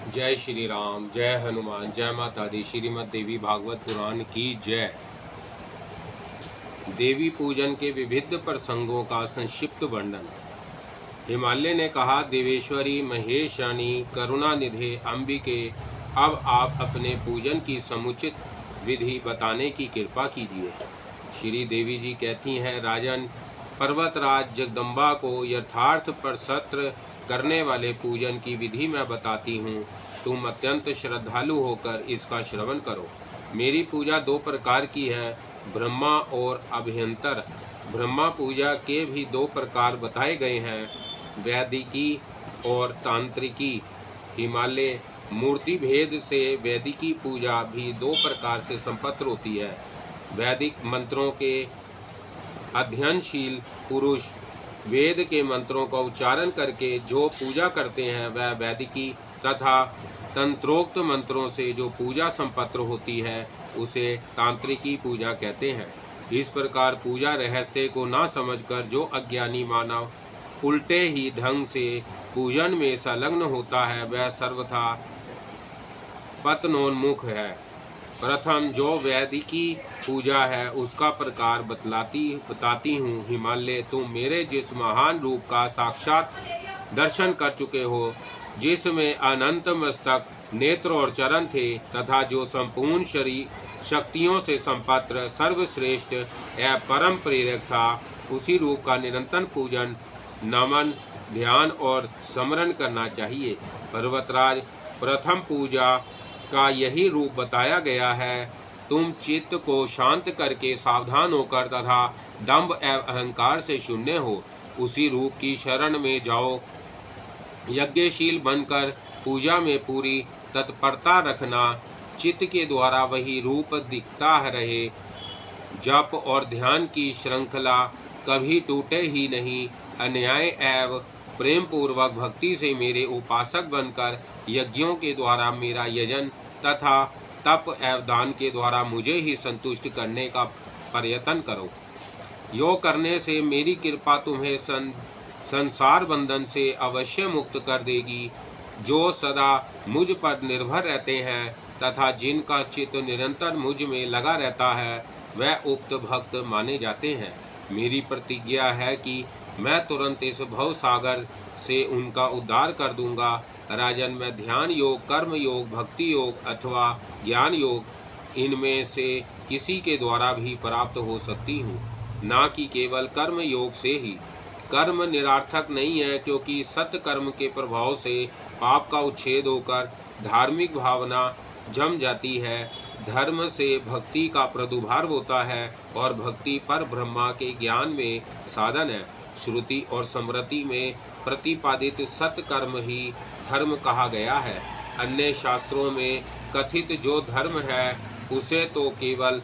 जय श्री राम, जय हनुमान, जय माता दी। श्रीमद् देवी भागवत पुराण की जय। देवी पूजन के विविध प्रसंगों का संक्षिप्त वर्णन। हिमालय ने कहा, देवेश्वरी महेशानी करुणानिधे अंबिके, अब आप अपने पूजन की समुचित विधि बताने की कृपा कीजिए। श्री देवी जी कहती हैं, राजन, पर्वतराज जगदम्बा को यथार्थ प्रसत्र करने वाले पूजन की विधि मैं बताती हूँ। तुम अत्यंत श्रद्धालु होकर इसका श्रवण करो। मेरी पूजा दो प्रकार की है, ब्रह्मा और अभ्यंतर। ब्रह्मा पूजा के भी दो प्रकार बताए गए हैं, वैदिकी और तांत्रिकी। हिमालय मूर्ति भेद से वैदिकी पूजा भी दो प्रकार से संपन्न होती है। वैदिक मंत्रों के अध्ययनशील पुरुष वेद के मंत्रों का उच्चारण करके जो पूजा करते हैं वह वैदिकी, तथा तंत्रोक्त मंत्रों से जो पूजा संपन्न होती है उसे तांत्रिकी पूजा कहते हैं। इस प्रकार पूजा रहस्य को ना समझकर जो अज्ञानी मानव उल्टे ही ढंग से पूजन में संलग्न होता है वह सर्वथा पतनोन्मुख है। प्रथम जो वैदिकी पूजा है उसका प्रकार बताती हूँ। हिमालय, तुम मेरे जिस महान रूप का साक्षात दर्शन कर चुके हो, जिसमें अनंत मस्तक, नेत्र और चरण थे, तथा जो संपूर्ण शरीर शक्तियों से संपन्न सर्वश्रेष्ठ एवं परम प्रेरक था, उसी रूप का निरंतर पूजन, नमन, ध्यान और स्मरण करना चाहिए। पर्वतराज, प्रथम पूजा का यही रूप बताया गया है। तुम चित्त को शांत करके सावधान होकर तथा दंभ एवं अहंकार से शून्य हो उसी रूप की शरण में जाओ। यज्ञशील बनकर पूजा में पूरी तत्परता रखना। चित्त के द्वारा वही रूप दिखता रहे। जप और ध्यान की श्रृंखला कभी टूटे ही नहीं। अन्याय एवं प्रेम पूर्वक भक्ति से मेरे उपासक बनकर यज्ञों के द्वारा मेरा यजन तथा तप एवं दान के द्वारा मुझे ही संतुष्ट करने का प्रयत्न करो। यो करने से मेरी कृपा तुम्हें संसार बंधन से अवश्य मुक्त कर देगी। जो सदा मुझ पर निर्भर रहते हैं तथा जिनका चित्त निरंतर मुझ में लगा रहता है वह उक्त भक्त माने जाते हैं। मेरी प्रतिज्ञा है कि मैं तुरंत इस भव सागर से उनका उद्धार कर दूंगा। राजन, मैं ध्यान योग, कर्म योग, भक्ति योग अथवा ज्ञान योग इनमें से किसी के द्वारा भी प्राप्त हो सकती हूँ, ना कि केवल कर्म योग से ही। कर्म निरर्थक नहीं है, क्योंकि सत्कर्म के प्रभाव से पाप का उच्छेद होकर धार्मिक भावना जम जाती है। धर्म से भक्ति का प्रादुर्भाव होता है और भक्ति पर ब्रह्मा के ज्ञान में साधन है। श्रुति और स्मृति में प्रतिपादित सत्कर्म ही धर्म कहा गया है। अन्य शास्त्रों में कथित जो धर्म है उसे तो केवल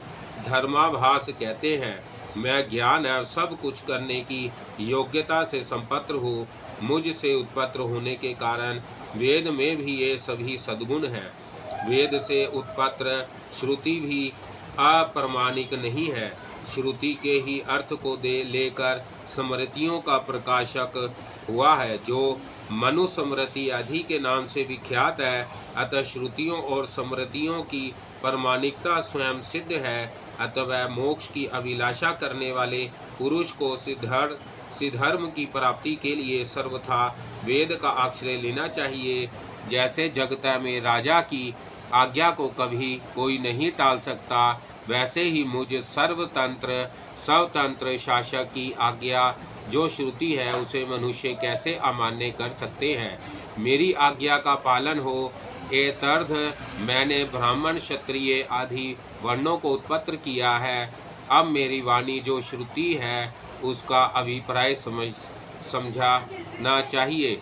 धर्माभास कहते हैं। मैं ज्ञान है सब कुछ करने की योग्यता से संपन्न हूँ। मुझ से उत्पन्न होने के कारण वेद में भी ये सभी सद्गुण हैं। वेद से उत्पन्न श्रुति भी अप्रमाणिक नहीं है। श्रुति के ही अर्थ को लेकर स्मृतियों का प्रकाशक हुआ है, जो मनुस्मृति आदि के नाम से विख्यात है। अतः श्रुतियों और स्मृतियों की प्रमाणिकता स्वयं सिद्ध है। अतः मोक्ष की अभिलाषा करने वाले पुरुष को सिद्धर्म की प्राप्ति के लिए सर्वथा वेद का आश्रय लेना चाहिए। जैसे जगत में राजा की आज्ञा को कभी कोई नहीं टाल सकता, वैसे ही मुझ सर्वतंत्र स्वतंत्र शासक की आज्ञा जो श्रुति है उसे मनुष्य कैसे अमान्य कर सकते हैं। मेरी आज्ञा का पालन हो, एतर्थ मैंने ब्राह्मण, क्षत्रिय आदि वर्णों को उत्पन्न किया है। अब मेरी वाणी जो श्रुति है उसका अभिप्राय समझना चाहिए।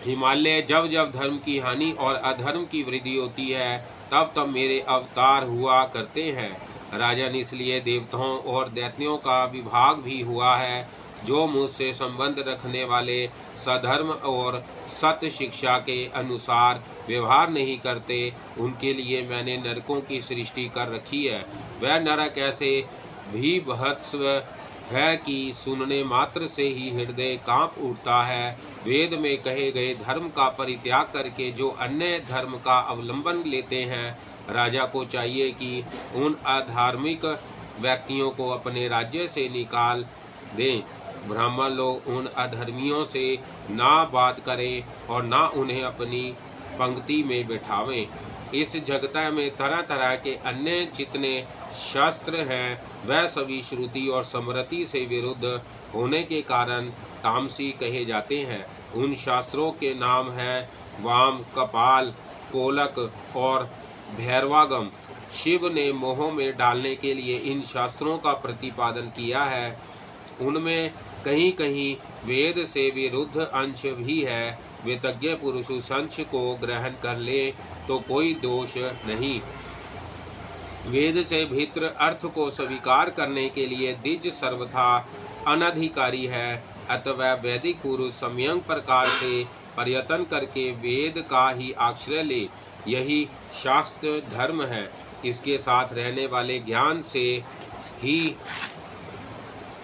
हिमालय, जब जब धर्म की हानि और अधर्म की वृद्धि होती है तब तब मेरे अवतार हुआ करते हैं। राजन, इसलिए देवताओं और दैत्यों का विभाग भी हुआ है। जो मुझसे संबंध रखने वाले सधर्म और सत्य शिक्षा के अनुसार व्यवहार नहीं करते, उनके लिए मैंने नरकों की सृष्टि कर रखी है। वह नरक ऐसे भी भत्स्व है कि सुनने मात्र से ही हृदय कांप उठता है। वेद में कहे गए धर्म का परित्याग करके जो अन्य धर्म का अवलंबन लेते हैं, राजा को चाहिए कि उन अधार्मिक व्यक्तियों को अपने राज्य से निकाल दें। ब्राह्मण लोग उन अधर्मियों से ना बात करें और ना उन्हें अपनी पंक्ति में बैठावें। इस जगत में तरह तरह के अन्य जितने शास्त्र हैं वह सभी श्रुति और स्मृति से विरुद्ध होने के कारण तामसी कहे जाते हैं। उन शास्त्रों के नाम हैं वाम, कपाल, कोलक और भैरवागम। शिव ने मोह में डालने के लिए इन शास्त्रों का प्रतिपादन किया है। उनमें कहीं कहीं वेद से विरुद्ध अंश भी है। वेदज्ञ पुरुष उस अंश को ग्रहण कर ले तो कोई दोष नहीं। वेद से भित्र अर्थ को स्वीकार करने के लिए द्विज सर्वथा अनधिकारी है। अतः वैदिक पुरुष सम्यक प्रकार से प्रयत्न करके वेद का ही आश्रय ले, यही शास्त्र धर्म है। इसके साथ रहने वाले ज्ञान से ही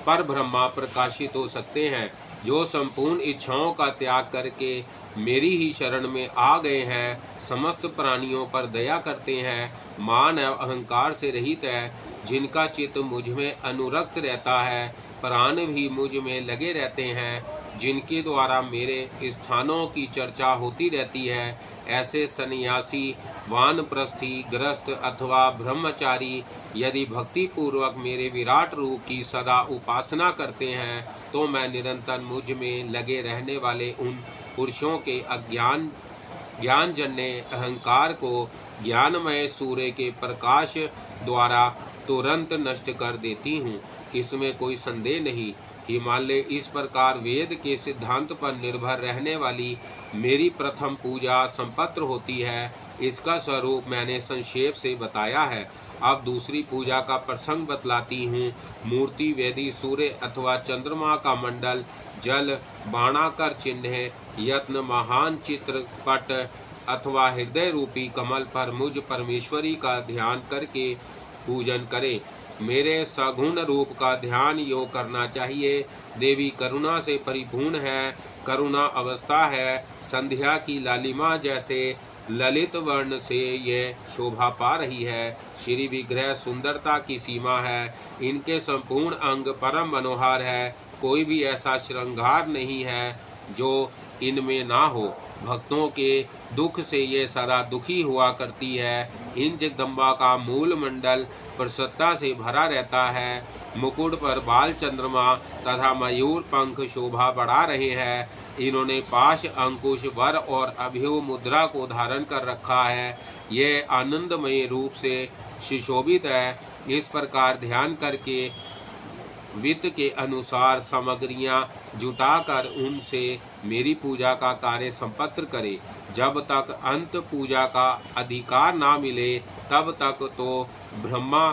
पर ब्रह्मा प्रकाशित हो सकते हैं। जो संपूर्ण इच्छाओं का त्याग करके मेरी ही शरण में आ गए हैं, समस्त प्राणियों पर दया करते हैं, मान एवं अहंकार से रहित है, जिनका चित्त मुझ में अनुरक्त रहता है, प्राण भी मुझ में लगे रहते हैं, जिनके द्वारा मेरे स्थानों की चर्चा होती रहती है, ऐसे सन्यासी, वानप्रस्थी, गृहस्थ अथवा ब्रह्मचारी यदि भक्ति पूर्वक मेरे विराट रूप की सदा उपासना करते हैं, तो मैं निरंतर मुझ में लगे रहने वाले उन पुरुषों के ज्ञानजन्य अहंकार को ज्ञानमय सूर्य के प्रकाश द्वारा तुरंत नष्ट कर देती हूँ। इसमें कोई संदेह नहीं। हिमालय इस प्रकार वेद के सिद्धांत पर निर्भर रहने वाली मेरी प्रथम पूजा संपन्न होती है। इसका स्वरूप मैंने संक्षेप से बताया है। अब दूसरी पूजा का प्रसंग बतलाती हूँ। मूर्ति, वेदी, सूर्य अथवा चंद्रमा का मंडल, जल, बाणाकर चिन्ह, यत्न, महान चित्रपट अथवा हृदय रूपी कमल पर मुझ परमेश्वरी का ध्यान करके पूजन करें। मेरे सगुण रूप का ध्यान योग करना चाहिए। देवी करुणा से परिपूर्ण है, करुणा अवस्था है। संध्या की लालिमा जैसे ललित वर्ण से ये शोभा पा रही है। श्री विग्रह सुंदरता की सीमा है। इनके संपूर्ण अंग परम मनोहर है। कोई भी ऐसा श्रृंगार नहीं है जो इनमें ना हो। भक्तों के दुख से ये सदा दुखी हुआ करती है। इन जगदम्बा का मूल मंडल प्रसन्नता से भरा रहता है। मुकुट पर बाल चंद्रमा तथा मयूर पंख शोभा बढ़ा रहे हैं। इन्होंने पाश, अंकुश, वर और अभ्यु मुद्रा को धारण कर रखा है। ये आनंदमय रूप से सुशोभित है। इस प्रकार ध्यान करके वित्त के अनुसार सामग्रियां जुटाकर उनसे मेरी पूजा का कार्य संपन्न करे। जब तक अंत पूजा का अधिकार ना मिले तब तक तो ब्रह्मा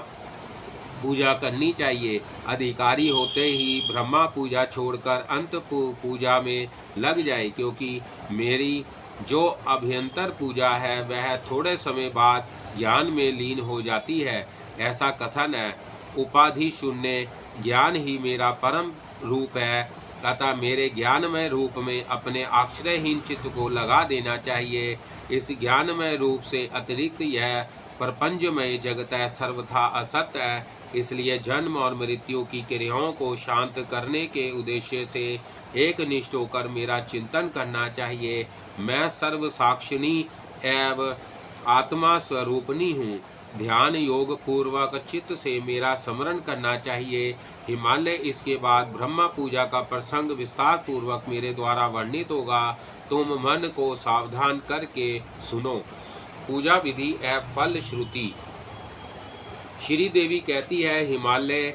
पूजा करनी चाहिए। अधिकारी होते ही ब्रह्मा पूजा छोड़कर अंत पूजा में लग जाए, क्योंकि मेरी जो अभ्यंतर पूजा है वह थोड़े समय बाद ज्ञान में लीन हो जाती है। ऐसा कथन है। उपाधि शून्य ज्ञान ही मेरा परम रूप है। अतः मेरे ज्ञानमय रूप में अपने आश्रयहीन चित्त को लगा देना चाहिए। इस ज्ञानमय रूप से अतिरिक्त यह प्रपंचमय जगत है सर्वथा असत्य है। इसलिए जन्म और मृत्यु की क्रियाओं को शांत करने के उद्देश्य से एक निष्ठ होकर मेरा चिंतन करना चाहिए। मैं सर्व साक्षिणी एवं आत्मा स्वरूपनी हूँ। ध्यान योग पूर्वक चित्त से मेरा स्मरण करना चाहिए। हिमालय इसके बाद ब्रह्मा पूजा का प्रसंग विस्तार पूर्वक मेरे द्वारा वर्णित होगा। तुम मन को सावधान करके सुनो। पूजा विधि एवं फल श्रुति। श्री देवी कहती है, हिमालय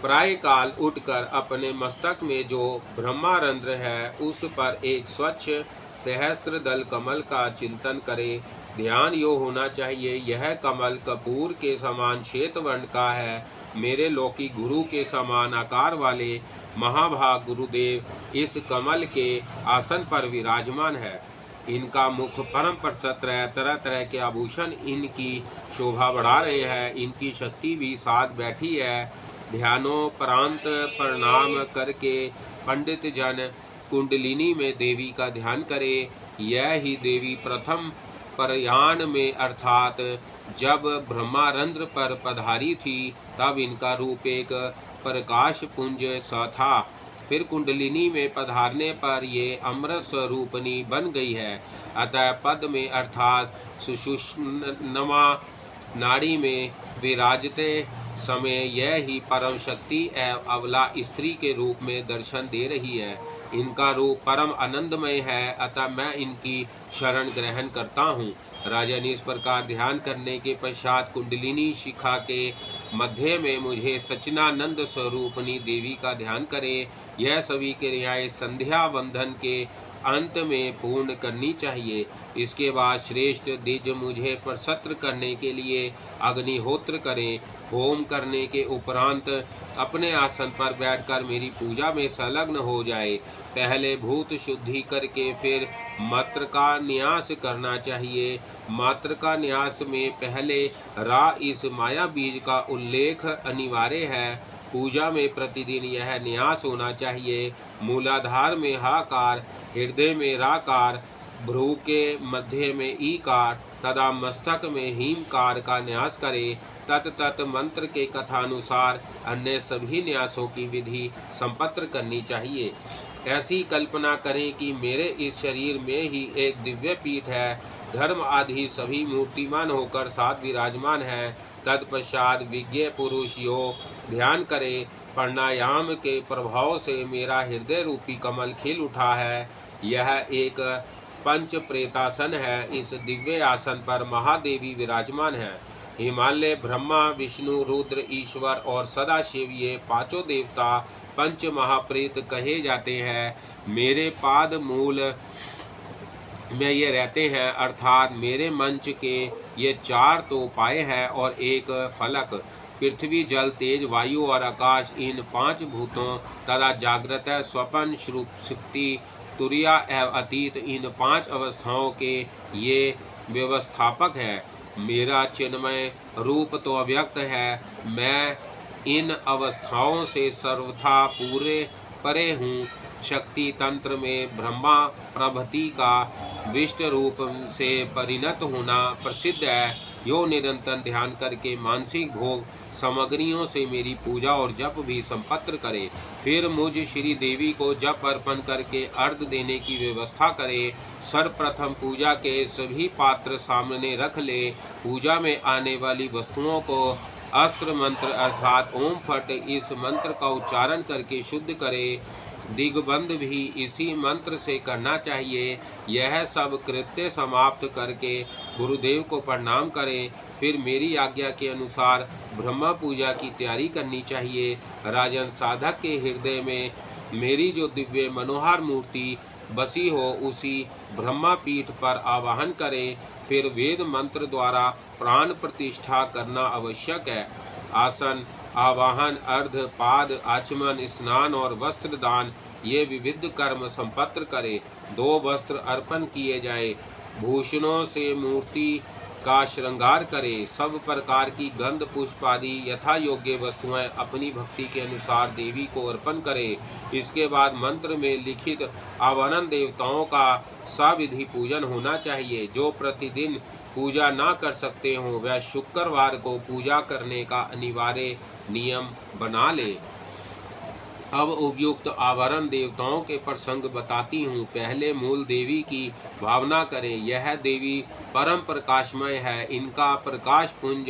प्राय काल उठकर अपने मस्तक में जो ब्रह्मारंध्र है उस पर एक स्वच्छ सहस्त्र दल कमल का चिंतन करे। ध्यान यो होना चाहिए। यह कमल कपूर के समान श्वेत वर्ण का है। मेरे लौकिक गुरु के समान आकार वाले महाभाग गुरुदेव इस कमल के आसन पर विराजमान है। इनका मुख परम प्रसन्न है। तरह तरह के आभूषण इनकी शोभा बढ़ा रहे हैं। इनकी शक्ति भी साथ बैठी है। ध्यानोपरांत प्रणाम करके पंडित जन कुंडलिनी में देवी का ध्यान करे। यह ही देवी प्रथम प्रयाण में अर्थात जब ब्रह्मारंध्र पर पधारी थी तब इनका रूप एक प्रकाश पुंज सा था। फिर कुंडलिनी में पधारने पर ये अमृत स्वरूपनी बन गई है। अतः पद में अर्थात सुषुम्ना नाड़ी में विराजते समय यह ही परम शक्ति एवं अबला स्त्री के रूप में दर्शन दे रही है। इनका रूप परम आनंदमय है, अतः मैं इनकी शरण ग्रहण करता हूँ। राजन इस प्रकार ध्यान करने के पश्चात कुंडलिनी शिखा के मध्य में मुझे सचिनानंद स्वरूपनी देवी का ध्यान करें। यह सभी क्रियाएं संध्या बंधन के अंत में पूर्ण करनी चाहिए। इसके बाद श्रेष्ठ द्विज मुझे प्रसन्न करने के लिए अग्निहोत्र करें। होम करने के उपरांत अपने आसन पर बैठकर मेरी पूजा में संलग्न हो जाए। पहले भूत शुद्धि करके फिर मात्र का न्यास करना चाहिए। मात्र का न्यास में पहले रा इस माया बीज का उल्लेख अनिवार्य है। पूजा में प्रतिदिन यह न्यास होना चाहिए। मूलाधार में हाकार, हृदय में राकार, भ्रू के मध्य में ईकार तथा मस्तक में हीमकार का न्यास करे। तत् मंत्र के कथानुसार अन्य सभी न्यासों की विधि संपत्र करनी चाहिए। ऐसी कल्पना करें कि मेरे इस शरीर में ही एक दिव्य पीठ है। धर्म आदि सभी मूर्तिमान होकर साथ विराजमान है। तत्पश्चात विज्ञ पुरुष योग ध्यान करे। प्राणायाम के प्रभाव से मेरा हृदय रूपी कमल खिल उठा है। यह एक पंच प्रेतासन है। इस दिव्य आसन पर महादेवी विराजमान है। हिमालय ब्रह्मा, विष्णु, रुद्र, ईश्वर और सदाशिव ये पांचों देवता पंच महाप्रेत कहे जाते हैं। मेरे पाद मूल में ये रहते हैं, अर्थात मेरे मंच के ये चार तो पाए हैं और एक फलक। पृथ्वी, जल, तेज, वायु और आकाश इन पांच भूतों तथा जागृत, स्वप्न, सुषुप्ति, तुरिया एवं अतीत इन पांच अवस्थाओं के ये व्यवस्थापक है। मेरा चिन्मय रूप तो अव्यक्त है। मैं इन अवस्थाओं से सर्वथा पूरे परे हूँ। शक्ति तंत्र में ब्रह्मा प्रभृति का विष्ट रूप से परिणत होना प्रसिद्ध है। यो निरंतर ध्यान करके मानसिक भोग सामग्रियों से मेरी पूजा और जप भी संपत्र करे। फिर मुझ श्री देवी को जप अर्पण करके अर्घ देने की व्यवस्था करे। सर्वप्रथम पूजा के सभी पात्र सामने रख ले। पूजा में आने वाली वस्तुओं को अस्त्र मंत्र अर्थात ओम फट इस मंत्र का उच्चारण करके शुद्ध करे। दिग्बंध भी इसी मंत्र से करना चाहिए। यह सब कृत्य समाप्त करके गुरुदेव को प्रणाम करें। फिर मेरी आज्ञा के अनुसार ब्रह्मा पूजा की तैयारी करनी चाहिए। राजन साधक के हृदय में मेरी जो दिव्य मनोहर मूर्ति बसी हो उसी ब्रह्मा पीठ पर आवाहन करें। फिर वेद मंत्र द्वारा प्राण प्रतिष्ठा करना आवश्यक है। आसन, आवाहन, अर्ध, पाद, आचमन, स्नान और वस्त्र दान ये विविध कर्म संपत्र करे। 2 वस्त्र अर्पण किए जाए। भूषणों से मूर्ति का श्रृंगार करे। सब प्रकार की गंध पुष्प आदि यथा योग्य वस्तुएं अपनी भक्ति के अनुसार देवी को अर्पण करे। इसके बाद मंत्र में लिखित आवाहन देवताओं का सविधि पूजन होना चाहिए। जो प्रतिदिन पूजा ना कर सकते हों वह शुक्रवार को पूजा करने का अनिवार्य नियम बना ले। अब उपयुक्त आवरण देवताओं के प्रसंग बताती हूँ। पहले मूल देवी की भावना करें। यह देवी परम प्रकाशमय है। इनका प्रकाश पुंज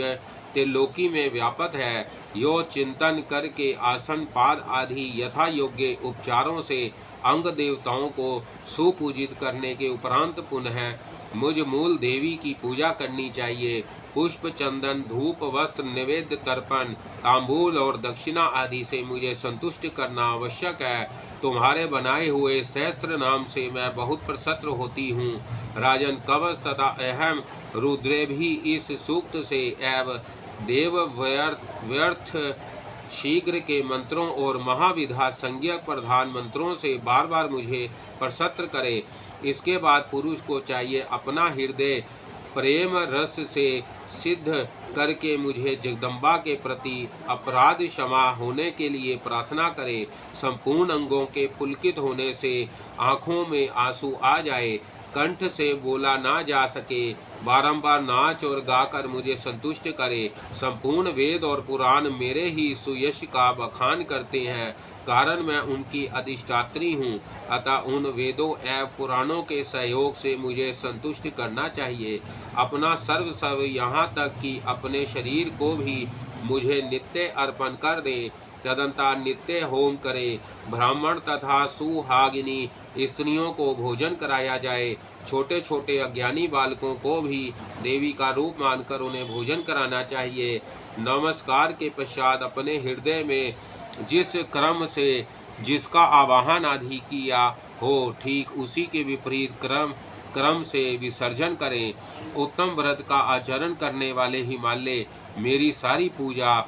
त्रिलोकी में व्यापक है। यो चिंतन करके आसन, पाद आदि यथा योग्य उपचारों से अंग देवताओं को सुपूजित करने के उपरांत पुनः मुझ मूल देवी की पूजा करनी चाहिए। पुष्प, चंदन, धूप, वस्त्र, निवेद्य, तर्पण, तांबूल और दक्षिणा आदि से मुझे संतुष्ट करना आवश्यक है। तुम्हारे बनाए हुए सहस्त्र नाम से मैं बहुत प्रसन्न होती हूँ। राजन, कवच तथा अहम रुद्रे भी इस सूक्त से एवं देव व्यर्थ शीघ्र के मंत्रों और महाविधा संज्ञक प्रधान मंत्रों से बार बार मुझे प्रसन्न करे। इसके बाद पुरुष को चाहिए अपना हृदय प्रेम रस से सिद्ध करके मुझे जगदम्बा के प्रति अपराध क्षमा होने के लिए प्रार्थना करें। संपूर्ण अंगों के पुलकित होने से आँखों में आंसू आ जाए, कंठ से बोला ना जा सके, बारंबार नाच और गाकर मुझे संतुष्ट करे। संपूर्ण वेद और पुराण मेरे ही सुयश का बखान करते हैं, कारण मैं उनकी अधिष्ठात्री हूँ। अतः उन वेदों एवं पुराणों के सहयोग से मुझे संतुष्ट करना चाहिए। अपना सर्वस्व यहाँ तक कि अपने शरीर को भी मुझे नित्य अर्पण कर दे। तदंतर नित्य होम करे, ब्राह्मण तथा सुहागिनी स्त्रियों को भोजन कराया जाए। छोटे छोटे अज्ञानी बालकों को भी देवी का रूप मानकर उन्हें भोजन कराना चाहिए। नमस्कार के पश्चात अपने हृदय में जिस क्रम से जिसका आवाहन आदि किया हो, ठीक उसी के विपरीत क्रम से विसर्जन करें। उत्तम व्रत का आचरण करने वाले हिमालय मेरी सारी पूजा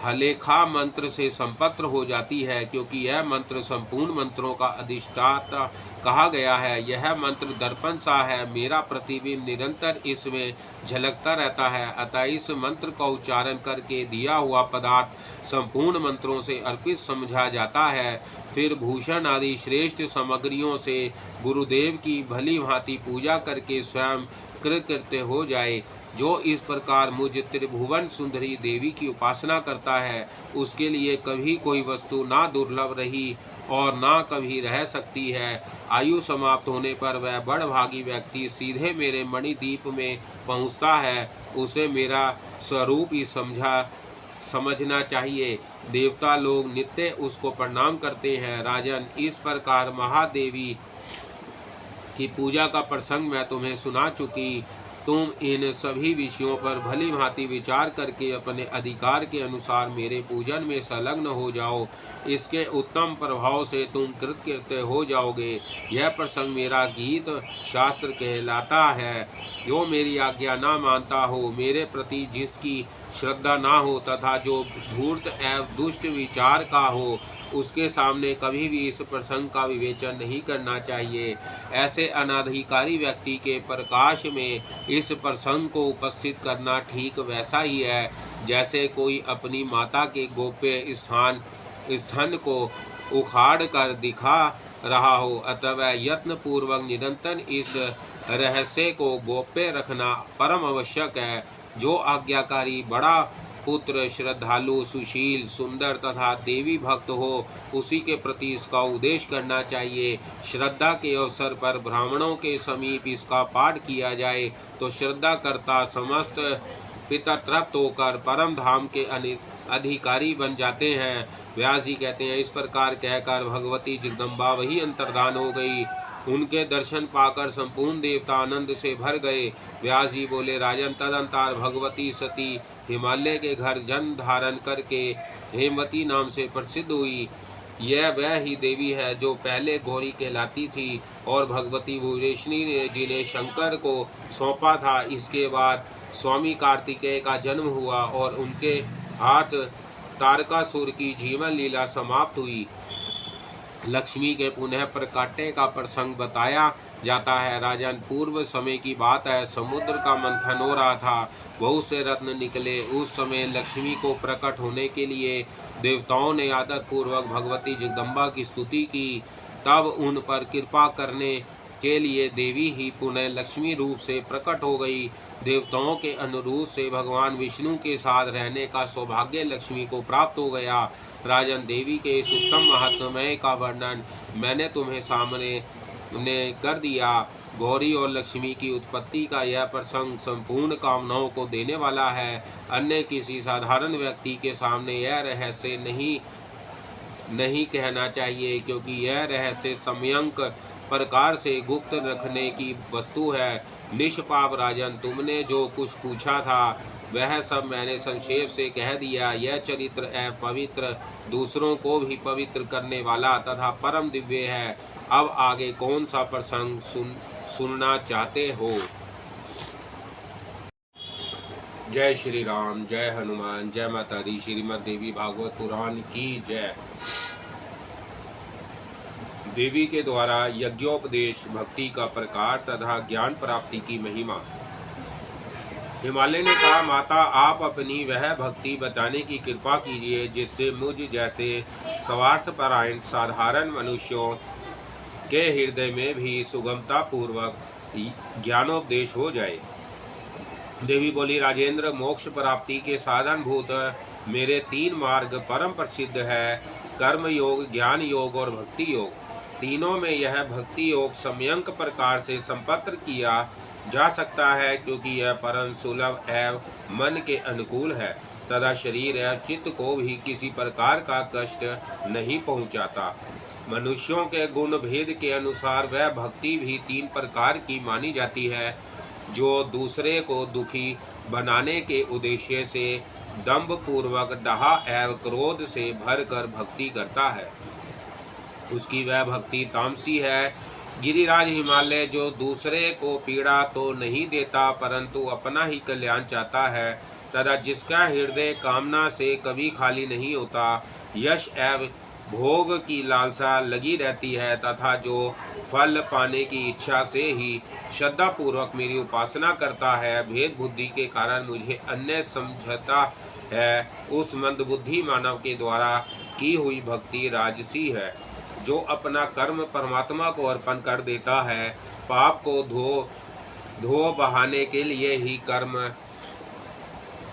हलेखा मंत्र से संपन्न हो जाती है, क्योंकि यह मंत्र संपूर्ण मंत्रों का अधिष्ठाता कहा गया है। यह मंत्र दर्पण सा है, मेरा प्रतिबिंब निरंतर इसमें झलकता रहता है। अतः इस मंत्र का उच्चारण करके दिया हुआ पदार्थ संपूर्ण मंत्रों से अर्पित समझा जाता है। फिर भूषण आदि श्रेष्ठ सामग्रियों से गुरुदेव की भली भांति पूजा करके स्वयं कृतकृत्य हो जाए। जो इस प्रकार मुझ त्रिभुवन सुंदरी देवी की उपासना करता है, उसके लिए कभी कोई वस्तु ना दुर्लभ रही और ना कभी रह सकती है। आयु समाप्त होने पर वह बड़भागी व्यक्ति सीधे मेरे मणिदीप में पहुंचता है। उसे मेरा स्वरूप ही समझना चाहिए। देवता लोग नित्य उसको प्रणाम करते हैं। राजन, इस प्रकार महादेवी की पूजा का प्रसंग मैं तुम्हें सुना चुकी। तुम इन सभी विषयों पर भली भांति विचार करके अपने अधिकार के अनुसार मेरे पूजन में संलग्न हो जाओ। इसके उत्तम प्रभाव से तुम कृतकृत्य हो जाओगे। यह प्रसंग मेरा गीत शास्त्र कहलाता है। जो मेरी आज्ञा ना मानता हो, मेरे प्रति जिसकी श्रद्धा ना हो तथा जो धूर्त एवं दुष्ट विचार का हो, उसके सामने कभी भी इस प्रसंग का विवेचन नहीं करना चाहिए। ऐसे अनाधिकारी व्यक्ति के प्रकाश में इस प्रसंग को उपस्थित करना ठीक वैसा ही है जैसे कोई अपनी माता के गोप्य स्तन को उखाड़ कर दिखा रहा हो। अतः वह यत्न पूर्वक निरंतर इस रहस्य को गोप्य रखना परम आवश्यक है। जो आज्ञाकारी बड़ा पुत्र श्रद्धालु, सुशील, सुंदर तथा देवी भक्त हो, उसी के प्रति इसका उपदेश करना चाहिए। श्रद्धा के अवसर पर ब्राह्मणों के समीप इसका पाठ किया जाए तो श्रद्धा करता समस्त पितर तृप्त होकर परम धाम के अधिकारी बन जाते हैं। व्यास जी कहते हैं, इस प्रकार कहकर भगवती जगदम्बा वही अंतर्धान हो गई। उनके दर्शन पाकर संपूर्ण देवता आनंद से भर गए। व्यास जी बोले, राजन, तदंतर भगवती सती हिमालय के घर जन्म धारण करके हेमवती नाम से प्रसिद्ध हुई। यह वह ही देवी है जो पहले गौरी कहलाती थी और भगवती भुवनेश्वरी जी ने शंकर को सौंपा था। इसके बाद स्वामी कार्तिकेय का जन्म हुआ और उनके हाथ तारकासुर की जीवन लीला समाप्त हुई। लक्ष्मी के पुनः प्रकाट्य का प्रसंग बताया जाता है। राजन, पूर्व समय की बात है, समुद्र का मंथन हो रहा था, बहुत से रत्न निकले। उस समय लक्ष्मी को प्रकट होने के लिए देवताओं ने आदत पूर्वक भगवती जगदम्बा की स्तुति की। तब उन पर कृपा करने के लिए देवी ही पुनः लक्ष्मी रूप से प्रकट हो गई। देवताओं के अनुरोध से भगवान विष्णु के साथ रहने का सौभाग्य लक्ष्मी को प्राप्त हो गया। राजन, देवी के इस उत्तम महात्म्य का वर्णन मैंने तुम्हें सामने कर दिया। गौरी और लक्ष्मी की उत्पत्ति का यह प्रसंग संपूर्ण कामनाओं को देने वाला है। अन्य किसी साधारण व्यक्ति के सामने यह रहस्य नहीं कहना चाहिए, क्योंकि यह रहस्य सम्यक प्रकार से गुप्त रखने की वस्तु है। निष्पाप राजन, तुमने जो कुछ पूछा था वह सब मैंने संक्षेप से कह दिया। यह चरित्र एवं पवित्र, दूसरों को भी पवित्र करने वाला तथा परम दिव्य है। अब आगे कौन सा प्रसंग सुनना चाहते हो? जय श्री राम, जय हनुमान, जय माता दी। श्रीमद् देवी भागवत पुराण की जय। देवी के द्वारा यज्ञोपदेश, भक्ति का प्रकार तथा ज्ञान प्राप्ति की महिमा। हिमालय ने कहा, माता आप अपनी वह भक्ति बताने की कृपा कीजिए जिससे मुझ जैसे स्वार्थपरायण साधारण मनुष्यों के हृदय में भी सुगमता पूर्वक ज्ञानोपदेश हो जाए। देवी बोली, राजेंद्र, मोक्ष प्राप्ति के साधन भूत मेरे 3 मार्ग परम प्रसिद्ध है, कर्म योग, ज्ञान योग और भक्ति योग। तीनों में यह भक्ति योग सम्यक प्रकार से संपन्न किया जा सकता है क्योंकि यह परम सुलभ एवं मन के अनुकूल है तथा शरीर एवं चित्त को भी किसी प्रकार का कष्ट नहीं पहुंचाता। मनुष्यों के गुण भेद के अनुसार वह भक्ति भी 3 प्रकार की मानी जाती है, जो दूसरे को दुखी बनाने के उद्देश्य से दंभ पूर्वक डहा एवं क्रोध से भरकर भक्ति करता है, उसकी वह भक्ति तामसी है। गिरिराज हिमालय जो दूसरे को पीड़ा तो नहीं देता परंतु अपना ही कल्याण चाहता है तथा जिसका हृदय कामना से कभी खाली नहीं होता, यश एवं भोग की लालसा लगी रहती है तथा जो फल पाने की इच्छा से ही श्रद्धा पूर्वक मेरी उपासना करता है, भेद बुद्धि के कारण मुझे अन्य समझता है, उस मंदबुद्धि मानव के द्वारा की हुई भक्ति राजसी है। जो अपना कर्म परमात्मा को अर्पण कर देता है, पाप को धो बहाने के लिए ही कर्म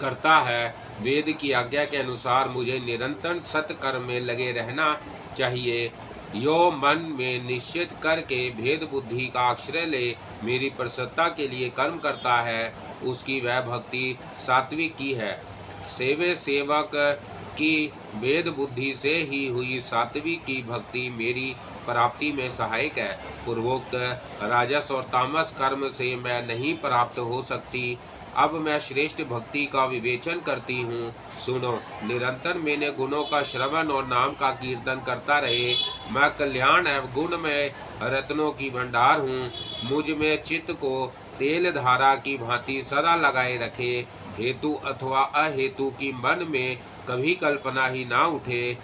करता है, वेद की आज्ञा के अनुसार मुझे निरंतर सत्कर्म में लगे रहना चाहिए। यो मन में निश्चित करके भेद बुद्धि का आश्रय ले मेरी प्रसन्नता के लिए कर्म करता है, उसकी वह भक्ति सात्विक की है। सेवे सेवक की भेद बुद्धि से ही हुई सात्विक की भक्ति मेरी प्राप्ति में सहायक है। पूर्वोक्त राजस और तामस कर्म से मैं नहीं प्राप्त हो सकती। अब मैं श्रेष्ठ भक्ति का विवेचन करती हूँ। सुनो, निरंतर मैंने गुणों का श्रवण और नाम का कीर्तन करता रहे। मैं कल्याण एवं गुण में रत्नों की भंडार हूँ। मुझ में चित्त को तेल धारा की भांति सदा लगाए रखे। हेतु अथवा अहेतु की मन में कभी कल्पना ही ना उठे।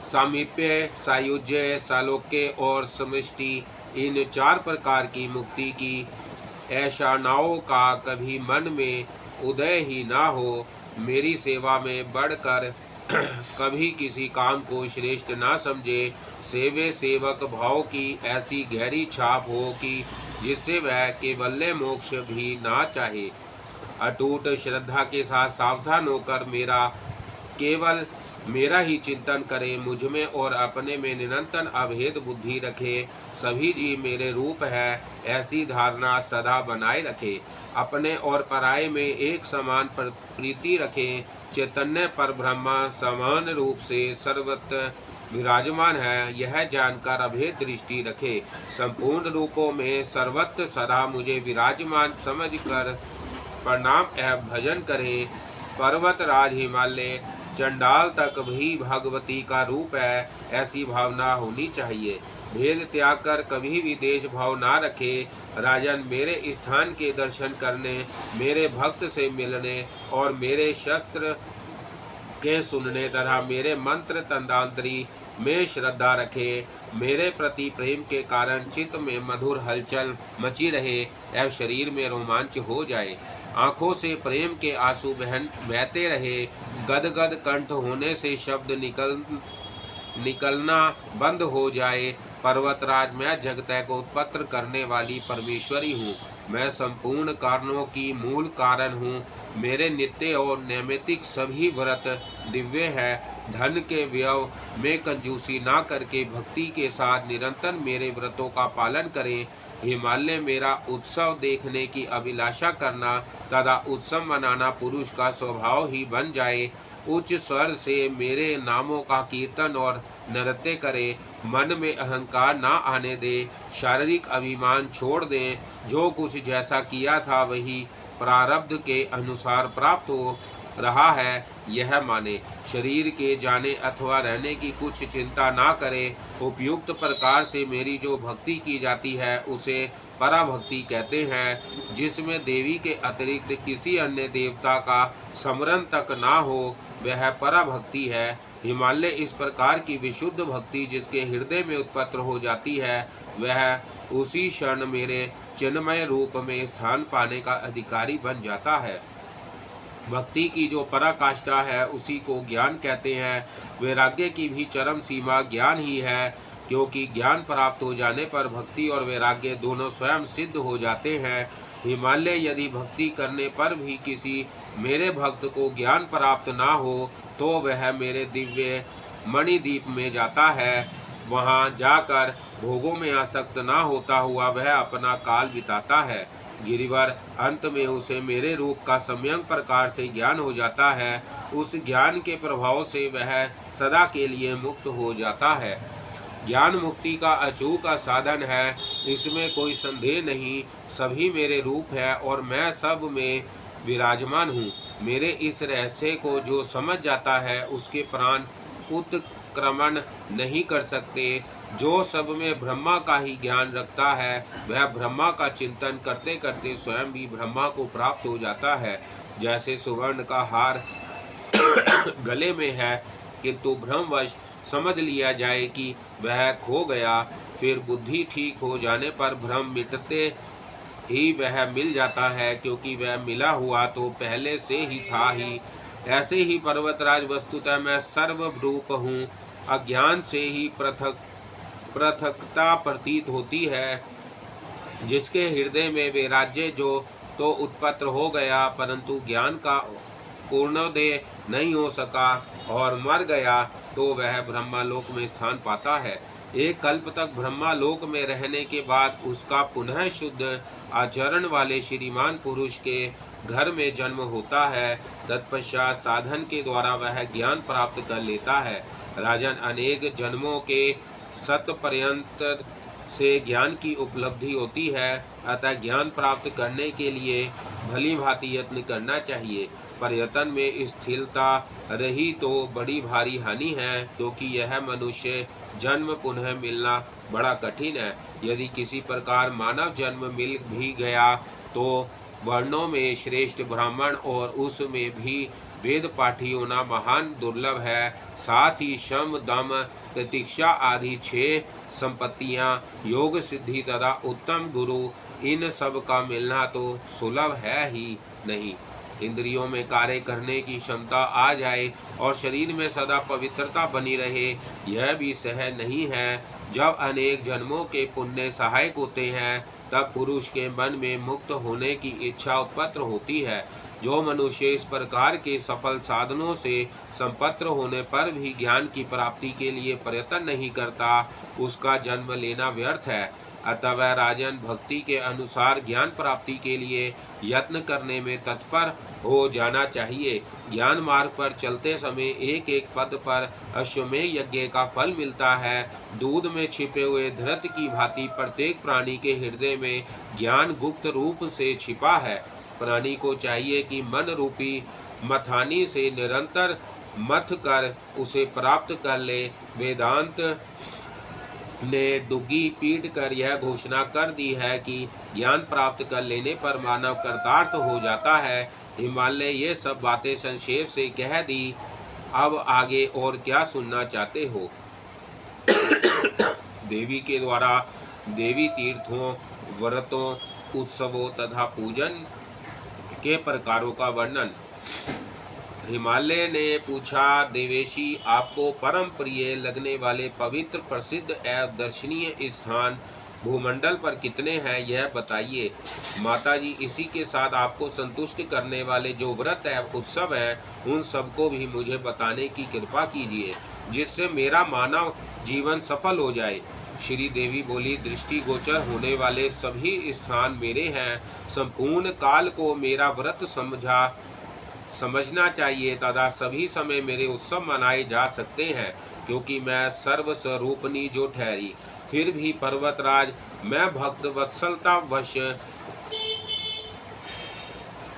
सामीप्य, सायुज्य, सालोक्य और समष्टि, इन 4 प्रकार की मुक्ति की ऐशानाओं का कभी मन में उदय ही ना हो। मेरी सेवा में बढ़कर कभी किसी काम को श्रेष्ठ ना समझे। सेवे सेवक भाव की ऐसी गहरी छाप हो कि जिससे वह केवल्य मोक्ष भी ना चाहे। अटूट श्रद्धा के साथ सावधान होकर केवल मेरा ही चिंतन करे, मुझ में और अपने में निरंतर अभेद बुद्धि रखे। सभी जीव मेरे रूप है, ऐसी धारणा सदा बनाए रखे। अपने और पराये में एक समान प्रीति रखे। चैतन्य पर ब्रह्मा समान रूप से सर्वत्र विराजमान है, यह जानकर अभेद दृष्टि रखे। संपूर्ण रूपों में सर्वत्र सदा मुझे विराजमान समझकर प्रणाम एवं भजन करें। पर्वत राज हिमालय चंडाल तक भी भगवती का रूप है, ऐसी भावना होनी चाहिए। भेद त्याग कर कभी भी देश भाव ना रखे। राजन, मेरे स्थान के दर्शन करने, मेरे भक्त से मिलने और मेरे शस्त्र के सुनने तथा मेरे मंत्र तंदांतरी में श्रद्धा रखे। मेरे प्रति प्रेम के कारण चित्त में मधुर हलचल मची रहे एवं शरीर में रोमांच हो जाए। आँखों से प्रेम के आंसू बहते रहे। गदगद कंठ होने से शब्द निकलना बंद हो जाए। पर्वतराज, मैं जगत को उत्पन्न करने वाली परमेश्वरी हूँ। मैं संपूर्ण कारणों की मूल कारण हूँ। मेरे नित्य और नैमित्तिक सभी व्रत दिव्य है। धन के व्यय में कंजूसी ना करके भक्ति के साथ निरंतर मेरे व्रतों का पालन करें। हिमालय मेरा उत्सव देखने की अभिलाषा करना तथा उत्सव मनाना पुरुष का स्वभाव ही बन जाए। उच्च स्वर से मेरे नामों का कीर्तन और नृत्य करे। मन में अहंकार ना आने दे। शारीरिक अभिमान छोड़ दें। जो कुछ जैसा किया था वही प्रारब्ध के अनुसार प्राप्त हो रहा है यह माने। शरीर के जाने अथवा रहने की कुछ चिंता ना करे। उपयुक्त प्रकार से मेरी जो भक्ति की जाती है उसे पराभक्ति कहते हैं, जिसमें देवी के अतिरिक्त किसी अन्य देवता का स्मरण तक ना हो, वह पराभक्ति है। हिमालय इस प्रकार की विशुद्ध भक्ति जिसके हृदय में उत्पन्न हो जाती है, वह उसी क्षण मेरे चिन्मय रूप में स्थान पाने का अधिकारी बन जाता है। भक्ति की जो पराकाष्ठा है उसी को ज्ञान कहते हैं। वैराग्य की भी चरम सीमा ज्ञान ही है, क्योंकि ज्ञान प्राप्त हो जाने पर भक्ति और वैराग्य दोनों स्वयं सिद्ध हो जाते हैं। हिमालय यदि भक्ति करने पर भी किसी मेरे भक्त को ज्ञान प्राप्त ना हो तो वह मेरे दिव्य मणिदीप में जाता है। वहाँ जाकर भोगों में आसक्त ना होता हुआ वह अपना काल बिताता है। गिरिवर अंत में उसे मेरे रूप का सम्यक प्रकार से ज्ञान हो जाता है। उस ज्ञान के प्रभाव से वह सदा के लिए मुक्त हो जाता है। ज्ञान मुक्ति का अचूक साधन है, इसमें कोई संदेह नहीं। सभी मेरे रूप है और मैं सब में विराजमान हूँ। मेरे इस रहस्य को जो समझ जाता है उसके प्राण उत्क्रमण नहीं कर सकते। जो सब में ब्रह्मा का ही ज्ञान रखता है वह ब्रह्मा का चिंतन करते करते स्वयं भी ब्रह्मा को प्राप्त हो जाता है। जैसे सुवर्ण का हार गले में है किंतु भ्रमवश समझ लिया जाए कि वह खो गया, फिर बुद्धि ठीक हो जाने पर भ्रम मिटते ही वह मिल जाता है, क्योंकि वह मिला हुआ तो पहले से ही था ही। ऐसे ही पर्वतराज वस्तुतः मैं सर्वरूप हूँ। अज्ञान से ही पृथकता प्रतीत होती है। जिसके हृदय में वैराग्य जो तो उत्पन्न हो गया, परंतु ज्ञान का पूर्णोदय नहीं हो सका और मर गया, तो वह ब्रह्मालोक में स्थान पाता है। एक कल्प तक ब्रह्मालोक में रहने के बाद उसका पुनः शुद्ध आचरण वाले श्रीमान पुरुष के घर में जन्म होता है। तत्पश्चात साधन के द्वारा वह ज्ञान प्राप्त कर लेता है। राजन, अनेक जन्मों के सत पर्यंत से ज्ञान की उपलब्धि होती है, अतः ज्ञान प्राप्त करने के लिए भली भांति यत्न करना चाहिए। पर यत्न में स्थिरता रही तो बड़ी भारी हानि है, क्योंकि यह मनुष्य जन्म पुनः मिलना बड़ा कठिन है। यदि किसी प्रकार मानव जन्म मिल भी गया तो वर्णों में श्रेष्ठ ब्राह्मण और उसमें भी वेद पाठी होना महान दुर्लभ है। साथ ही शम दम प्रतीक्षा आदि 6 संपत्तियां, योग सिद्धि तथा उत्तम गुरु, इन सब का मिलना तो सुलभ है ही नहीं। इंद्रियों में कार्य करने की क्षमता आ जाए और शरीर में सदा पवित्रता बनी रहे, यह भी सहज नहीं है। जब अनेक जन्मों के पुण्य सहायक होते हैं तब पुरुष के मन में मुक्त होने की इच्छा उत्पन्न होती है। जो मनुष्य इस प्रकार के सफल साधनों से संपन्न होने पर भी ज्ञान की प्राप्ति के लिए प्रयत्न नहीं करता, उसका जन्म लेना व्यर्थ है। अतः वह राजन भक्ति के अनुसार ज्ञान प्राप्ति के लिए यत्न करने में तत्पर हो जाना चाहिए। ज्ञान मार्ग पर चलते समय एक एक पद पर अश्वमेध यज्ञ का फल मिलता है। दूध में छिपे हुए धृत की भांति प्रत्येक प्राणी के हृदय में ज्ञान गुप्त रूप से छिपा है। प्राणी को चाहिए कि मन रूपी मथानी से निरंतर मथ कर उसे प्राप्त कर ले। वेदांत ने डुग्गी पीट कर यह घोषणा कर दी है कि ज्ञान प्राप्त कर लेने पर मानव कृतार्थ हो जाता है। हिमालय ये सब बातें संक्षेप से कह दी। अब आगे और क्या सुनना चाहते हो? देवी के द्वारा देवी तीर्थों, व्रतों, उत्सवों तथा पूजन के प्रकारों का वर्णन। हिमालय ने पूछा, देवेशी, आपको परम प्रिय लगने वाले पवित्र, प्रसिद्ध एवं दर्शनीय स्थान भूमंडल पर कितने हैं, यह बताइए। माताजी, इसी के साथ आपको संतुष्ट करने वाले जो व्रत एवं उत्सव हैं, उन सबको भी मुझे बताने की कृपा कीजिए, जिससे मेरा मानव जीवन सफल हो जाए। श्री देवी बोली, दृष्टिगोचर होने वाले सभी स्थान मेरे हैं। संपूर्ण काल को मेरा व्रत समझना चाहिए तथा सभी समय मेरे उत्सव मनाए जा सकते हैं, क्योंकि मैं सर्वस्वरूपनी जो ठहरी। फिर भी पर्वतराज, मैं भक्त वत्सलता वश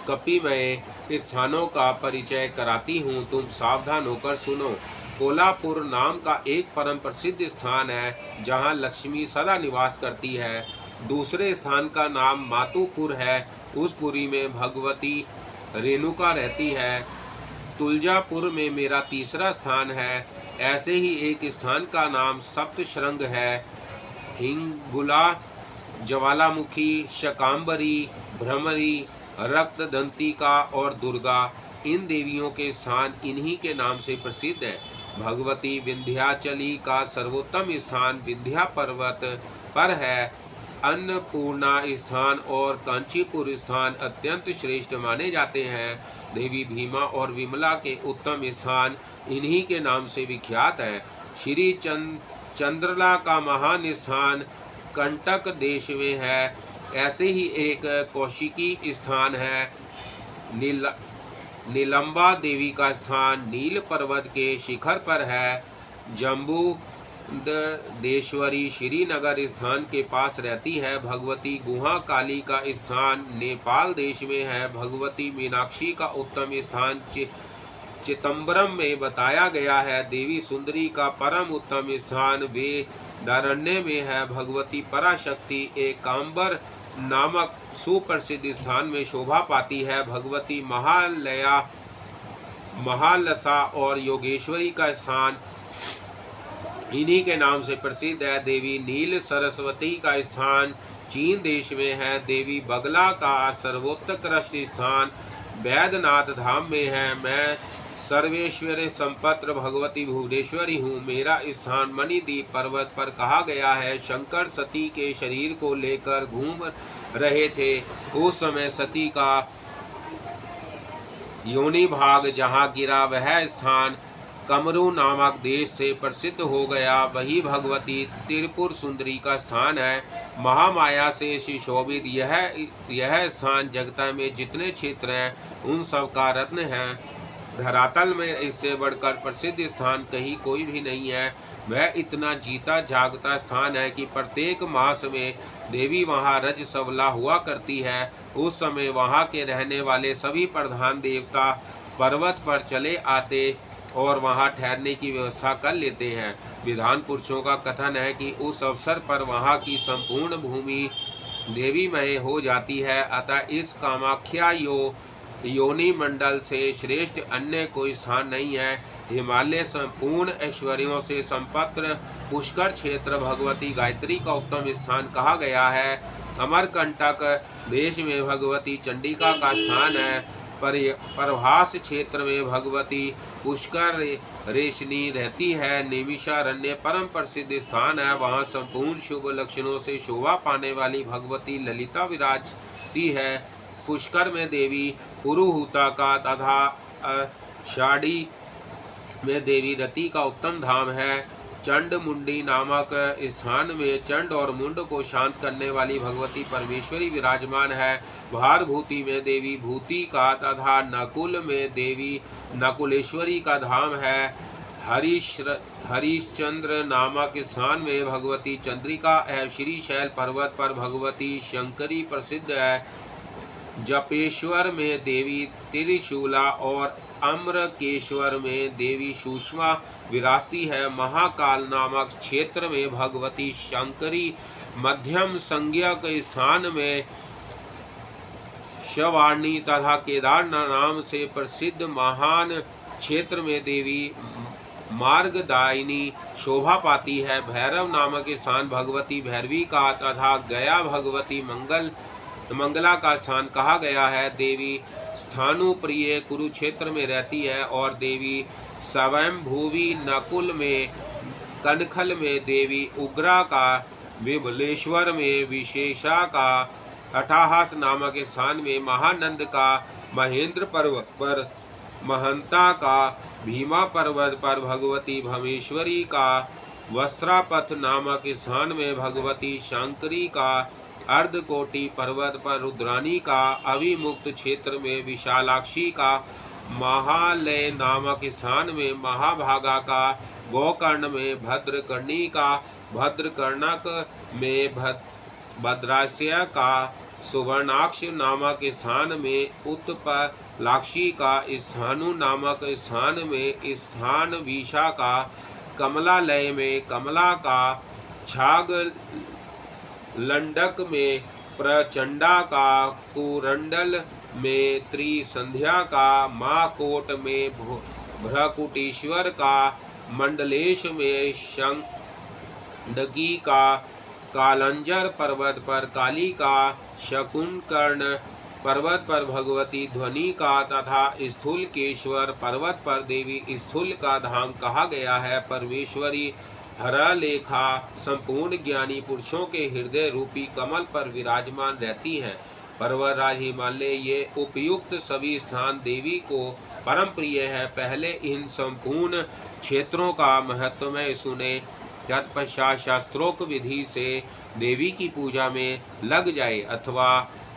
कपिमय स्थानों का परिचय कराती हूँ, तुम सावधान होकर सुनो। कोल्हापुर नाम का एक परम प्रसिद्ध स्थान है, जहाँ लक्ष्मी सदा निवास करती है। दूसरे स्थान का नाम मातुपुर है, उस पुरी में भगवती रेणुका रहती है। तुलजापुर में मेरा तीसरा स्थान है। ऐसे ही एक स्थान का नाम सप्तशृंग है। हिंगुला ज्वालामुखी, शकांबरी, भ्रमरी, रक्तदंतिका और दुर्गा, इन देवियों के स्थान इन्हीं के नाम से प्रसिद्ध है। भगवती विंध्याचली का सर्वोत्तम स्थान विंध्या पर्वत पर है। अन्नपूर्णा स्थान और कांचीपुर स्थान अत्यंत श्रेष्ठ माने जाते हैं। देवी भीमा और विमला के उत्तम स्थान इन्हीं के नाम से विख्यात है। श्री चंद्रला का महान स्थान कंटक देश में है। ऐसे ही एक कौशिकी स्थान है। नीलंबा देवी का स्थान नील पर्वत के शिखर पर है। जम्बू देश्वरी श्रीनगर स्थान के पास रहती है। भगवती गुहा काली का स्थान नेपाल देश में है। भगवती मीनाक्षी का उत्तम स्थान चिदम्बरम में बताया गया है। देवी सुंदरी का परम उत्तम स्थान वेदारण्य में है। भगवती पराशक्ति एकांबर नामक सुप्रसिद्ध स्थान में शोभा पाती है। भगवती महालया, महालसा और योगेश्वरी का स्थान इन्हीं के नाम से प्रसिद्ध है। देवी नील सरस्वती का स्थान चीन देश में है। देवी बगला का सर्वोत्कृष्ट स्थान वैद्यनाथ धाम में है। मैं सर्वेश्वर संपत्र भगवती भुवनेश्वरी हूँ। मेरा स्थान मणिदीप पर्वत पर कहा गया है। शंकर सती के शरीर को लेकर घूम रहे थे। उस समय सती का योनि भाग जहाँ गिरा वह स्थान कमरू नामक देश से प्रसिद्ध हो गया। वही भगवती त्रिपुर सुंदरी का स्थान है। महामाया से सुशोभित यह स्थान जगत में जितने क्षेत्र हैं उन सब का रत्न है। धरातल में इससे बढ़कर प्रसिद्ध स्थान कहीं कोई भी नहीं है। वह इतना जीता जागता स्थान है कि प्रत्येक मास में देवी वहाँ रज सबला हुआ करती है। उस समय वहाँ के रहने वाले सभी प्रधान देवता पर्वत पर चले आते और वहाँ ठहरने की व्यवस्था कर लेते हैं। विधान पुरुषों का कथन है कि उस अवसर पर वहाँ की संपूर्ण भूमि देवीमय हो जाती है। अतः इस कामाख्या योनि मंडल से श्रेष्ठ अन्य कोई स्थान नहीं है। हिमालय संपूर्ण ऐश्वर्यों से संपन्न पुष्कर क्षेत्र भगवती गायत्री का उत्तम स्थान कहा गया है। अमरकंटक देश में भगवती चंडिका का स्थान है। प्रभास क्षेत्र में भगवती पुष्कर रेशनी रहती है। निमिषारण्य परम प्रसिद्ध स्थान है। वहाँ संपूर्ण शुभ लक्षणों से शोभा पाने वाली भगवती ललिता विराजती है। पुष्कर में देवी पुरुहूता का तथा शाड़ी में देवी रति का उत्तम धाम है। चंड मुंडी नामक स्थान में चंड और मुंड को शांत करने वाली भगवती परमेश्वरी विराजमान है। भारभूति में देवी भूति का तथा नकुल में देवी नकुलेश्वरी का धाम है। हरिश्चंद्र नामक स्थान में भगवती चंद्रिका एवं श्रीशैल पर्वत पर भगवती शंकरी प्रसिद्ध है। जपेश्वर में देवी त्रिशूला और अम्रकेश्वर में देवी सुषमा विराजती है। महाकाल नामक क्षेत्र में भगवती शंकरी, मध्यम संज्ञक स्थान में शवाणी तथा केदार नाम से प्रसिद्ध महान क्षेत्र में देवी मार्गदायिनी शोभा पाती है। भैरव नामक स्थान भगवती भैरवी का तथा गया भगवती मंगला का स्थान कहा गया है। देवी स्थानुप्रिय कुरुक्षेत्र में रहती है और देवी स्वयंभूवी नकुल में, कनखल में देवी उग्रा का, विमलेश्वर में विशेषा का, अठाहस नामक स्थान में महानंद का, महेंद्र पर्वत पर महंता का, भीमा पर्वत पर भगवती भमेश्वरी का, वस्त्रापथ नामक स्थान में भगवती शंकरी का, अर्धकोटि पर्वत पर रुद्रानी का, अभिमुक्त क्षेत्र में विशालाक्षी का, महालय नामक स्थान में महाभागा का, गोकर्ण में भद्रकर्णी का, भद्रकर्णक में भद्रास्य का, सुवर्णाक्ष नामक स्थान में उत्पलाक्षी का, स्थानु नामक स्थान में स्थान विशा का, कमलालय में कमला का, छाग लंडक में प्रचंडा का, कुरंडल में त्रिसंध्या का, माकोट में भ्रकुटीश्वर का, मंडलेश में शंडगी का, कालंजर पर्वत पर काली का, शकुनकर्ण पर्वत पर भगवती ध्वनि का तथा स्थूलकेश्वर पर्वत पर देवी स्थूल का धाम कहा गया है। परमेश्वरी हरलेखा संपूर्ण ज्ञानी पुरुषों के हृदय रूपी कमल पर विराजमान रहती हैं। पर्वतराज हिमालय ये उपयुक्त सभी स्थान देवी को परम प्रिय है। पहले इन संपूर्ण क्षेत्रों का महत्वमय सुने, तत्पश्चात शास्त्रोक्त विधि से देवी की पूजा में लग जाए। अथवा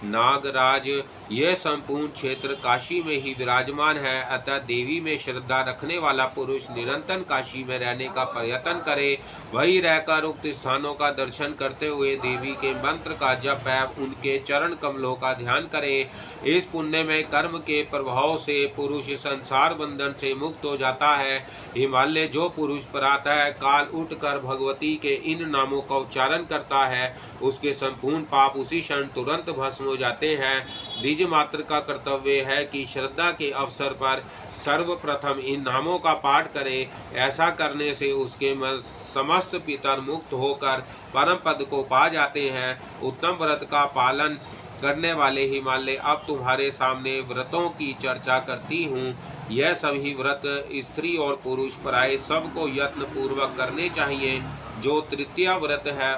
नागराज, यह संपूर्ण क्षेत्र काशी में ही विराजमान है, अतः देवी में श्रद्धा रखने वाला पुरुष निरंतर काशी में रहने का प्रयत्न करे। वही रहकर उक्त स्थानों का दर्शन करते हुए देवी के मंत्र का जप है उनके चरण कमलों का ध्यान करे। इस पुण्य में कर्म के प्रभाव से पुरुष संसार बंधन से मुक्त हो जाता है। हिमालय जो पुरुष प्रातः काल उठकर भगवती के इन नामों का उच्चारण करता है, उसके संपूर्ण पाप उसी क्षण तुरंत भस्म हो जाते हैं। द्विज मात्र का कर्तव्य है कि श्रद्धा के अवसर पर सर्वप्रथम इन नामों का पाठ करे। ऐसा करने से उसके समस्त पितर मुक्त होकर परम पद को पा जाते हैं। उत्तम व्रत का पालन करने वाले हिमालय, अब तुम्हारे सामने व्रतों की चर्चा करती हूँ। यह सभी व्रत स्त्री और पुरुष प्राय सबको यत्न पूर्वक करने चाहिए। जो तृतीया व्रत है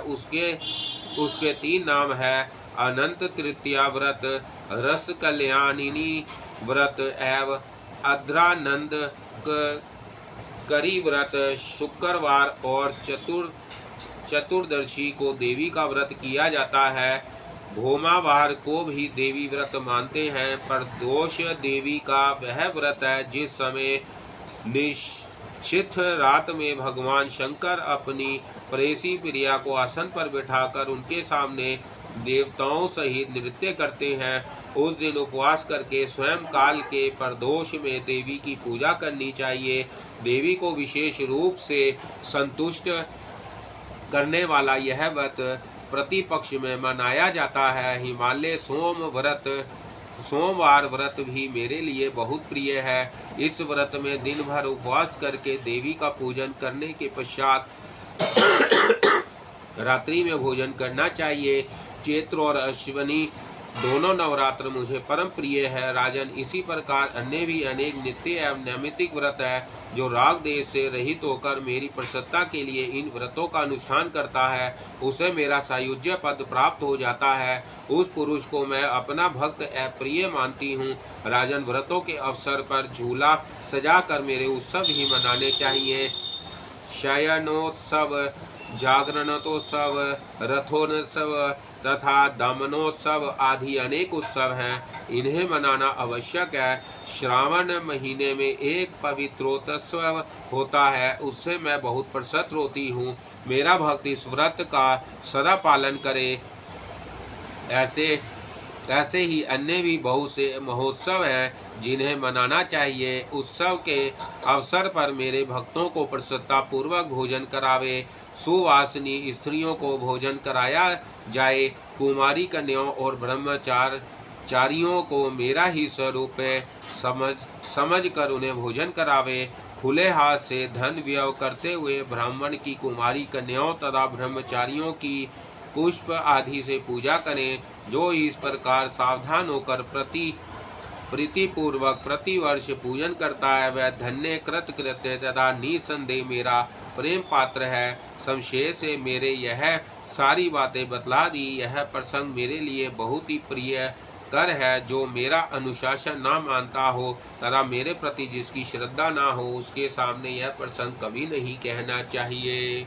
उसके 3 नाम है: अनंत तृतीया व्रत, रस कल्याणिनी व्रत एवं अद्रानंद करी व्रत। शुक्रवार और चतुर्दशी को देवी का व्रत किया जाता है। भोमावार को भी देवी व्रत मानते हैं। प्रदोष देवी का वह व्रत है जिस समय निश्चित रात में भगवान शंकर अपनी प्रेसी प्रिया को आसन पर बिठाकर उनके सामने देवताओं सहित नृत्य करते हैं। उस दिन उपवास करके स्वयं काल के प्रदोष में देवी की पूजा करनी चाहिए। देवी को विशेष रूप से संतुष्ट करने वाला यह व्रत प्रतिपक्ष में मनाया जाता है। हिमालय सोमवार व्रत भी मेरे लिए बहुत प्रिय है। इस व्रत में दिन भर उपवास करके देवी का पूजन करने के पश्चात रात्रि में भोजन करना चाहिए। चैत्र और अश्विनी दोनों नवरात्र मुझे परम प्रिय है। राजन, इसी प्रकार अन्य भी अनेक नित्य एवं नैमित्तिक व्रत है। जो राग देश से रहित होकर मेरी प्रसन्नता के लिए इन व्रतों का अनुष्ठान करता है, उसे मेरा सायुज्य पद प्राप्त हो जाता है। उस पुरुष को मैं अपना भक्त प्रिय मानती हूँ। राजन, व्रतों के अवसर पर झूला सजाकर मेरे उत्सव ही मनाने चाहिए। शयनोत्सव, जागरणोत्सव, रथोत्सव तथा दमनोत्सव आदि अनेक उत्सव हैं। इन्हें मनाना आवश्यक है। श्रावण महीने में एक पवित्रोत्सव होता है, उससे मैं बहुत प्रसन्न होती हूँ। मेरा भक्त इस व्रत का सदा पालन करे। ऐसे ही अन्य भी बहुत से महोत्सव हैं जिन्हें मनाना चाहिए। उत्सव के अवसर पर मेरे भक्तों को प्रसन्नता पूर्वक भोजन करावे। सुवासिनी स्त्रियों को भोजन कराया जाए। कुमारी कन्याओं और ब्रह्मचारियों को मेरा ही स्वरूप समझ कर उन्हें भोजन करावे। खुले हाथ से धन व्यय करते हुए ब्राह्मण की कुमारी कन्याओं तथा ब्रह्मचारियों की पुष्प आदि से पूजा करें। जो इस प्रकार सावधान होकर प्रीतिपूर्वक प्रतिवर्ष पूजन करता है, वह धन्य कृतकृत्य तथा निसंदेह मेरा प्रेम पात्र है। संशय से मेरे यह सारी बातें बतला दी। यह प्रसंग मेरे लिए बहुत ही प्रिय कर है। जो मेरा अनुशासन ना मानता हो तथा मेरे प्रति जिसकी श्रद्धा ना हो, उसके सामने यह प्रसंग कभी नहीं कहना चाहिए।